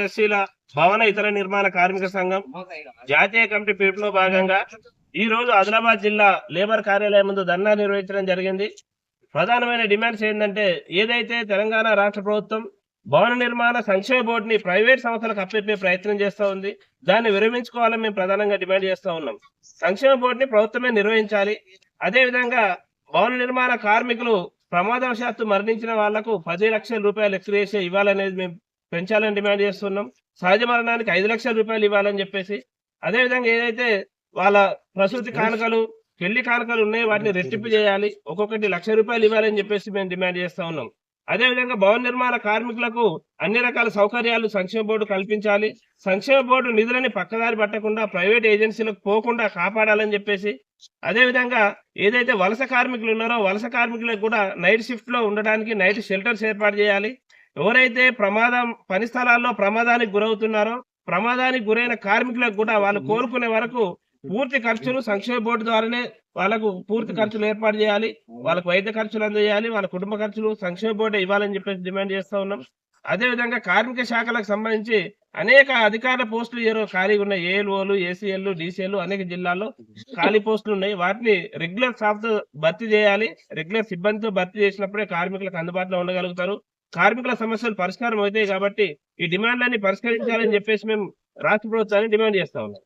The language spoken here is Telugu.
ఎస్సీల భవన ఇతర నిర్మాణ కార్మిక సంఘం జాతీయ కమిటీ పిలుపులో భాగంగా ఈ రోజు ఆదిలాబాద్ జిల్లా లేబర్ కార్యాలయం ముందు ధర్నా నిర్వహించడం జరిగింది. ప్రధానమైన డిమాండ్స్ ఏంటంటే, ఏదైతే తెలంగాణ రాష్ట్ర ప్రభుత్వం భవన నిర్మాణ సంక్షేమ బోర్డుని ప్రైవేట్ సంస్థలకు అప్పచెప్పే ప్రయత్నం చేస్తూ ఉంది, దాన్ని విరమించుకోవాలని మేము ప్రధానంగా డిమాండ్ చేస్తూ ఉన్నాం. సంక్షేమ బోర్డుని ప్రభుత్వమే నిర్వహించాలి. అదేవిధంగా భవన నిర్మాణ కార్మికులు ప్రమాదవశాత్తు మరణించిన వాళ్లకు 10 లక్షల రూపాయలు ఎక్స్గ్రేషియా ఇవ్వాలనేది మేము పెంచాలని డిమాండ్ చేస్తున్నాం. సహజ మరణానికి 5 లక్షల రూపాయలు ఇవ్వాలని చెప్పేసి, అదేవిధంగా ఏదైతే వాళ్ళ ప్రసూతి కానుకలు, పెళ్లి కానుకలు ఉన్నాయి వాటిని రెట్టింపు చేయాలి, ఒక్కొక్కటి 1 లక్ష రూపాయలు ఇవ్వాలని చెప్పేసి మేము డిమాండ్ చేస్తా ఉన్నాం. అదేవిధంగా భవన నిర్మాణ కార్మికులకు అన్ని రకాల సౌకర్యాలు సంక్షేమ బోర్డు కల్పించాలి. సంక్షేమ బోర్డు నిధులని పక్కదారి పట్టకుండా ప్రైవేట్ ఏజెన్సీలకు పోకుండా కాపాడాలని చెప్పేసి, అదేవిధంగా ఏదైతే వలస కార్మికులు ఉన్నారో వలస కార్మికులకు కూడా నైట్ షిఫ్ట్ లో ఉండడానికి నైట్ షెల్టర్స్ ఏర్పాటు చేయాలి. ఎవరైతే పని స్థలాల్లో ప్రమాదానికి గురవుతున్నారో, ప్రమాదానికి గురైన కార్మికులకు కూడా వాళ్ళు కోలుకునే వరకు పూర్తి ఖర్చులు సంక్షేమ బోర్డు ద్వారానే వాళ్ళకు పూర్తి ఖర్చులు ఏర్పాటు చేయాలి. వాళ్ళకు వైద్య ఖర్చులు అందజేయాలి. వాళ్ళ కుటుంబ ఖర్చులు సంక్షేమ బోర్డు ఇవ్వాలని చెప్పేసి డిమాండ్ చేస్తా ఉన్నాం. అదేవిధంగా కార్మిక శాఖలకు సంబంధించి అనేక అధికార పోస్టులు ఖాళీగా ఉన్నాయి. ఏఎల్ఓలు, ఏసీఎల్, డీసీఎల్ అనేక జిల్లాల్లో ఖాళీ పోస్టులు ఉన్నాయి. వాటిని రెగ్యులర్ స్టాఫ్ తో భర్తీ చేయాలి. రెగ్యులర్ సిబ్బందితో భర్తీ చేసినప్పుడే కార్మికులకు అందుబాటులో ఉండగలుగుతారు. కార్మికుల సమస్యలు పరిష్కారం అవుతాయి కాబట్టి ఈ డిమాండ్లన్నీ పరిష్కరించాలని చెప్పేసి మేము రాష్ట్ర ప్రభుత్వాన్ని డిమాండ్ చేస్తా ఉన్నాం.